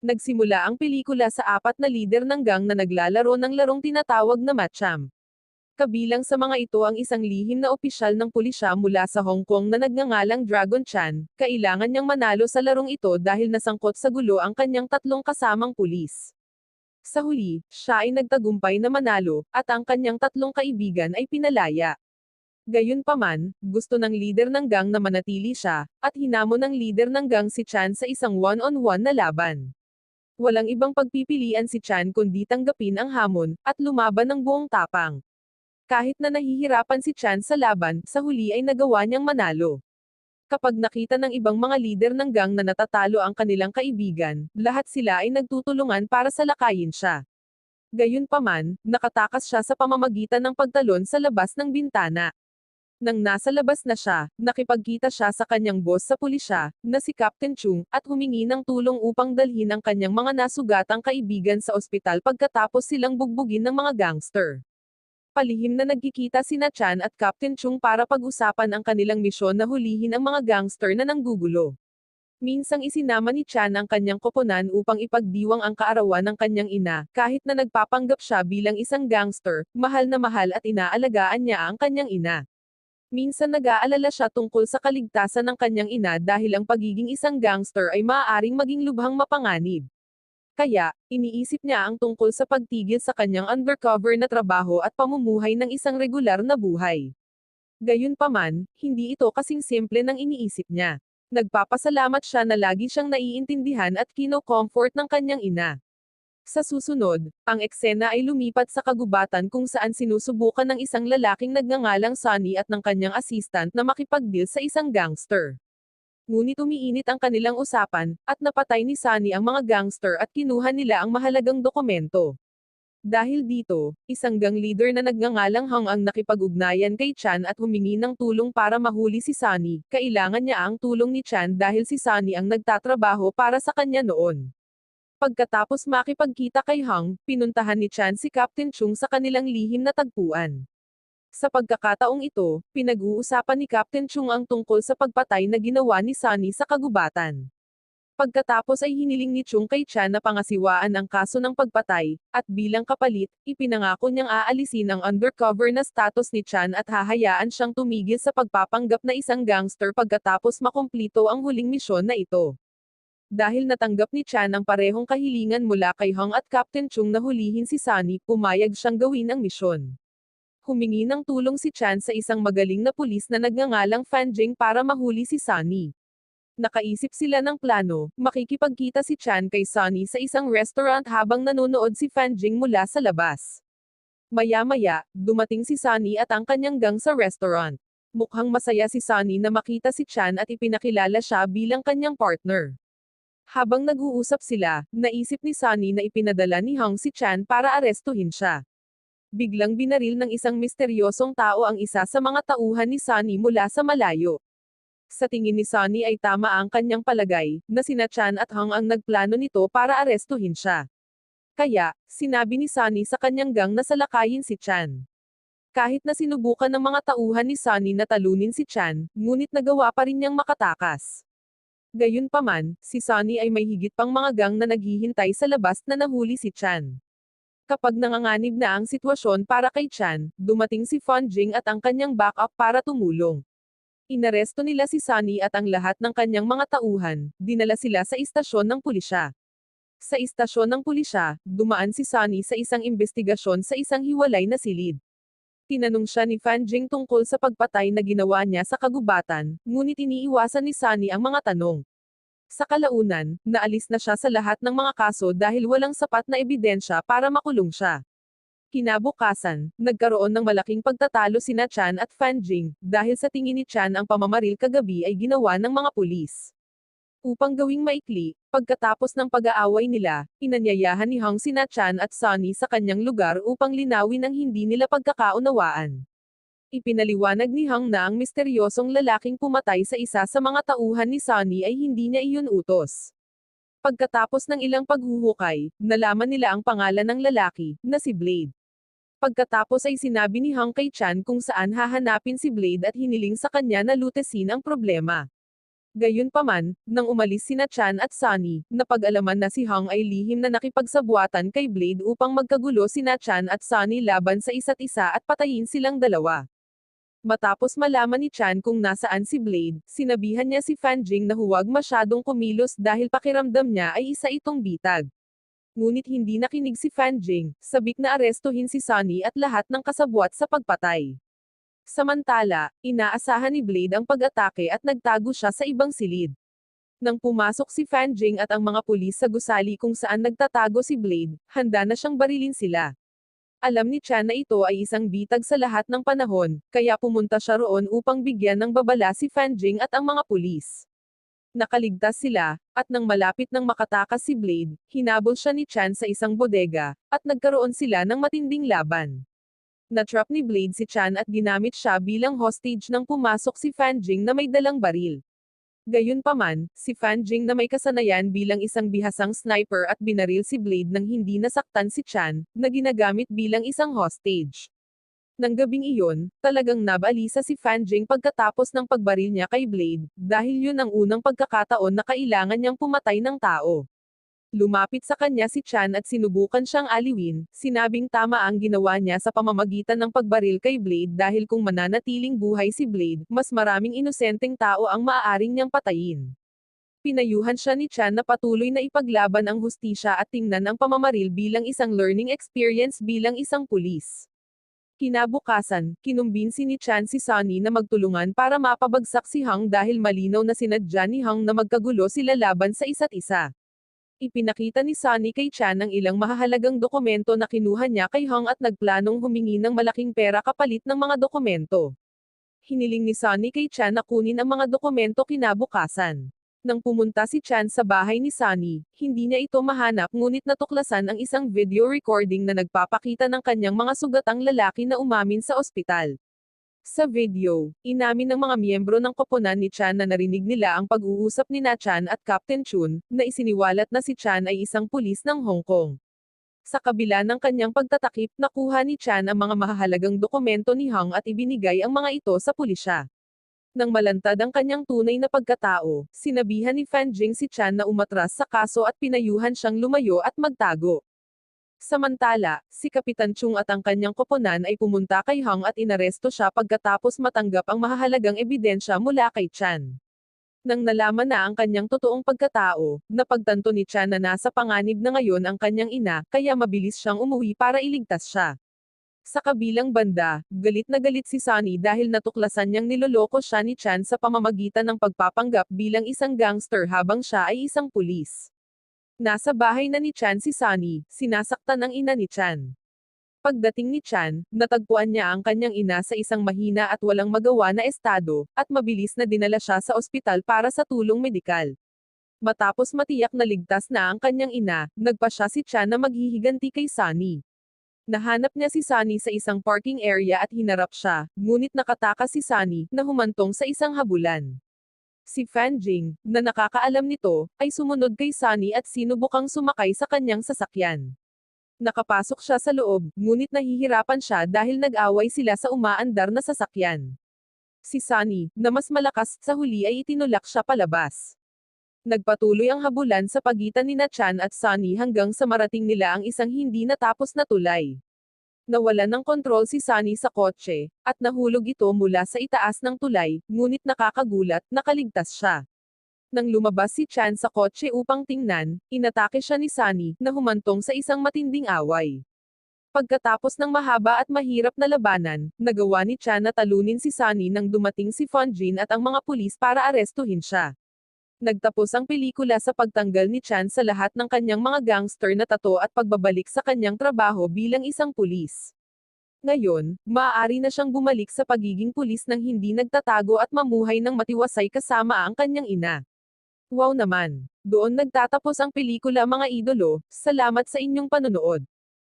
Nagsimula ang pelikula sa apat na lider ng gang na naglalaro ng larong tinatawag na Matcham. Kabilang sa mga ito ang isang lihim na opisyal ng pulisya mula sa Hong Kong na nagngangalang Dragon Chan. Kailangan niyang manalo sa larong ito dahil nasangkot sa gulo ang kanyang tatlong kasamang pulis. Sa huli, siya ay nagtagumpay na manalo, at ang kanyang tatlong kaibigan ay pinalaya. Gayunpaman, gusto ng lider ng gang na manatili siya, at hinamon ng lider ng gang si Chan sa isang one-on-one na laban. Walang ibang pagpipilian si Chan kundi tanggapin ang hamon, at lumaban ng buong tapang. Kahit na nahihirapan si Chan sa laban, sa huli ay nagawa niyang manalo. Kapag nakita ng ibang mga lider ng gang na natatalo ang kanilang kaibigan, lahat sila ay nagtutulungan para salakayin siya. Gayunpaman, nakatakas siya sa pamamagitan ng pagtalon sa labas ng bintana. Nang nasa labas na siya, nakipagkita siya sa kanyang boss sa pulisya, na si Captain Chung, at humingi ng tulong upang dalhin ang kanyang mga nasugatang kaibigan sa ospital pagkatapos silang bugbugin ng mga gangster. Palihim na nagkikita sina Chan at Captain Chung para pag-usapan ang kanilang misyon na hulihin ang mga gangster na nanggugulo. Minsang isinama ni Chan ang kanyang koponan upang ipagdiwang ang kaarawan ng kanyang ina, kahit na nagpapanggap siya bilang isang gangster, mahal na mahal at inaalagaan niya ang kanyang ina. Minsan nag-aalala siya tungkol sa kaligtasan ng kanyang ina dahil ang pagiging isang gangster ay maaaring maging lubhang mapanganib. Kaya, iniisip niya ang tungkol sa pagtigil sa kanyang undercover na trabaho at pamumuhay ng isang regular na buhay. Gayunpaman, hindi ito kasing simple ng iniisip niya. Nagpapasalamat siya na lagi siyang naiintindihan at kino-comfort ng kanyang ina. Sa susunod, ang eksena ay lumipat sa kagubatan kung saan sinusubukan ng isang lalaking nagngangalang Sonny at ng kanyang assistant na makipag-deal sa isang gangster. Ngunit umiinit ang kanilang usapan, at napatay ni Sonny ang mga gangster at kinuha nila ang mahalagang dokumento. Dahil dito, isang gang leader na nagngangalang Hang ang nakipag-ugnayan kay Chan at humingi ng tulong para mahuli si Sonny. Kailangan niya ang tulong ni Chan dahil si Sonny ang nagtatrabaho para sa kanya noon. Pagkatapos makipagkita kay Hang, pinuntahan ni Chan si Captain Chung sa kanilang lihim na tagpuan. Sa pagkakataong ito, pinag-uusapan ni Captain Chung ang tungkol sa pagpatay na ginawa ni Sonny sa kagubatan. Pagkatapos ay hiniling ni Chung kay Chan na pangasiwaan ang kaso ng pagpatay, at bilang kapalit, ipinangako niyang aalisin ang undercover na status ni Chan at hahayaan siyang tumigil sa pagpapanggap na isang gangster pagkatapos makumplito ang huling misyon na ito. Dahil natanggap ni Chan ang parehong kahilingan mula kay Hang at Captain Chung na hulihin si Sonny, pumayag siyang gawin ang misyon. Humingi ng tulong si Chan sa isang magaling na pulis na nagngangalang Fan Jing para mahuli si Sonny. Nakaisip sila ng plano, makikipagkita si Chan kay Sonny sa isang restaurant habang nanonood si Fan Jing mula sa labas. Maya-maya, dumating si Sonny at ang kanyang gang sa restaurant. Mukhang masaya si Sonny na makita si Chan at ipinakilala siya bilang kanyang partner. Habang nag-uusap sila, naisip ni Sonny na ipinadala ni Hang si Chan para arestuhin siya. Biglang binaril ng isang misteryosong tao ang isa sa mga tauhan ni Sonny mula sa malayo. Sa tingin ni Sonny ay tama ang kanyang palagay, na sina Chan at Hang ang nagplano nito para arestuhin siya. Kaya, sinabi ni Sonny sa kanyang gang na salakayin si Chan. Kahit na sinubukan ng mga tauhan ni Sonny na talunin si Chan, ngunit nagawa pa rin niyang makatakas. Gayunpaman, si Sonny ay may higit pang mga gang na naghihintay sa labas na nahuli si Chan. Kapag nanganganib na ang sitwasyon para kay Chan, dumating si Fan Jing at ang kanyang backup para tumulong. Inaresto nila si Sonny at ang lahat ng kanyang mga tauhan, dinala sila sa istasyon ng pulisya. Sa istasyon ng pulisya, dumaan si Sonny sa isang investigasyon sa isang hiwalay na silid. Tinanong siya ni Fan Jing tungkol sa pagpatay na ginawa niya sa kagubatan, ngunit iniiwasan ni Sonny ang mga tanong. Sa kalaunan, naalis na siya sa lahat ng mga kaso dahil walang sapat na ebidensya para makulong siya. Kinabukasan, nagkaroon ng malaking pagtatalo sina Chan at Fan Jing, dahil sa tingin ni Chan ang pamamaril kagabi ay ginawa ng mga pulis. Upang gawing maikli, pagkatapos ng pag-aaway nila, inanyayahan ni Hang sina Chan at Sonny sa kanyang lugar upang linawin ang hindi nila pagkakaunawaan. Ipinaliwanag ni Hang na ang misteryosong lalaking pumatay sa isa sa mga tauhan ni Sonny ay hindi niya iyon utos. Pagkatapos ng ilang paghuhukay, nalaman nila ang pangalan ng lalaki, na si Blade. Pagkatapos ay sinabi ni Hang kay Chan kung saan hahanapin si Blade at hiniling sa kanya na lutesin ang problema. Gayunpaman, nang umalis sina Chan at Sunny, napag-alaman na si Hong ay lihim na nakipagsabwatan kay Blade upang magkagulo sina Chan at Sunny laban sa isa't isa at patayin silang dalawa. Matapos malaman ni Chan kung nasaan si Blade, sinabihan niya si Fan Jing na huwag masyadong kumilos dahil pakiramdam niya ay isa itong bitag. Ngunit hindi nakinig si Fan Jing, sabik na arestuhin si Sunny at lahat ng kasabwat sa pagpatay. Samantala, inaasahan ni Blade ang pag-atake at nagtago siya sa ibang silid. Nang pumasok si Fan Jing at ang mga pulis sa gusali kung saan nagtatago si Blade, handa na siyang barilin sila. Alam ni Chan na ito ay isang bitag sa lahat ng panahon, kaya pumunta siya roon upang bigyan ng babala si Fan Jing at ang mga pulis. Nakaligtas sila, at nang malapit nang makatakas si Blade, hinabol siya ni Chan sa isang bodega, at nagkaroon sila ng matinding laban. Na-trap ni Blade si Chan at ginamit siya bilang hostage nang pumasok si Fan Jing na may dalang baril. Gayunpaman, si Fan Jing na may kasanayan bilang isang bihasang sniper at binaril si Blade nang hindi nasaktan si Chan, na ginagamit bilang isang hostage. Nang gabing iyon, talagang nabalisa si Fan Jing pagkatapos ng pagbaril niya kay Blade, dahil yun ang unang pagkakataon na kailangan niyang pumatay ng tao. Lumapit sa kanya si Chan at sinubukan siyang aliwin, sinabing tama ang ginawa niya sa pamamagitan ng pagbaril kay Blade dahil kung mananatiling buhay si Blade, mas maraming inosenteng tao ang maaaring niyang patayin. Pinayuhan siya ni Chan na patuloy na ipaglaban ang hustisya at tingnan ang pamamaril bilang isang learning experience bilang isang pulis. Kinabukasan, kinumbinsi ni Chan si Sunny na magtulungan para mapabagsak si Hong dahil malinaw na sinadya ni Hong na magkagulo sila laban sa isa't isa. Ipinakita ni Sunny kay Chan ang ilang mahahalagang dokumento na kinuha niya kay Hong at nagplanong humingi ng malaking pera kapalit ng mga dokumento. Hiniling ni Sunny kay Chan na kunin ang mga dokumento kinabukasan. Nang pumunta si Chan sa bahay ni Sunny, hindi niya ito mahanap ngunit natuklasan ang isang video recording na nagpapakita ng kanyang mga sugatang lalaki na umamin sa ospital. Sa video, inamin ng mga miyembro ng koponan ni Chan na narinig nila ang pag-uusap ni na Chan at Captain Chun, na isiniwalat na si Chan ay isang pulis ng Hong Kong. Sa kabila ng kanyang pagtatakip, nakuha ni Chan ang mga mahahalagang dokumento ni Hong at ibinigay ang mga ito sa pulisya. Nang malantad ang kanyang tunay na pagkatao, sinabihan ni Fan Jing si Chan na umatras sa kaso at pinayuhan siyang lumayo at magtago. Samantala, si Kapitan Chung at ang kanyang koponan ay pumunta kay Hong at inaresto siya pagkatapos matanggap ang mahahalagang ebidensya mula kay Chan. Nang nalaman na ang kanyang totoong pagkatao, napagtanto ni Chan na nasa panganib na ngayon ang kanyang ina, kaya mabilis siyang umuwi para iligtas siya. Sa kabilang banda, galit na galit si Sunny dahil natuklasan niyang niloloko siya ni Chan sa pamamagitan ng pagpapanggap bilang isang gangster habang siya ay isang pulis. Nasa bahay na ni Chan si Sunny, sinasaktan ang ina ni Chan. Pagdating ni Chan, natagpuan niya ang kanyang ina sa isang mahina at walang magawa na estado, at mabilis na dinala siya sa ospital para sa tulong medikal. Matapos matiyak na ligtas na ang kanyang ina, nagpa siya si Chan na maghihiganti kay Sunny. Nahanap niya si Sunny sa isang parking area at hinarap siya, ngunit nakatakas si Sunny, na humantong sa isang habulan. Si Fan Jing, na nakakaalam nito, ay sumunod kay Sunny at sinubukang sumakay sa kanyang sasakyan. Nakapasok siya sa loob, ngunit nahihirapan siya dahil nag-away sila sa umaandar na sasakyan. Si Sunny, na mas malakas sa huli ay itinulak siya palabas. Nagpatuloy ang habulan sa pagitan ni na Chan at Sunny hanggang sa marating nila ang isang hindi natapos na tulay. Nawalan ng kontrol si Sunny sa kotse, at nahulog ito mula sa itaas ng tulay, ngunit nakakagulat, nakaligtas siya. Nang lumabas si Chan sa kotse upang tingnan, inatake siya ni Sunny, na humantong sa isang matinding away. Pagkatapos ng mahaba at mahirap na labanan, nagawa ni Chan na talunin si Sunny nang dumating si Fan Jin at ang mga pulis para arestuhin siya. Nagtapos ang pelikula sa pagtanggal ni Chan sa lahat ng kanyang mga gangster na tato at pagbabalik sa kanyang trabaho bilang isang pulis. Ngayon, maaari na siyang bumalik sa pagiging pulis nang hindi nagtatago at mamuhay ng matiwasay kasama ang kanyang ina. Wow naman! Doon nagtatapos ang pelikula mga idolo, salamat sa inyong panonood.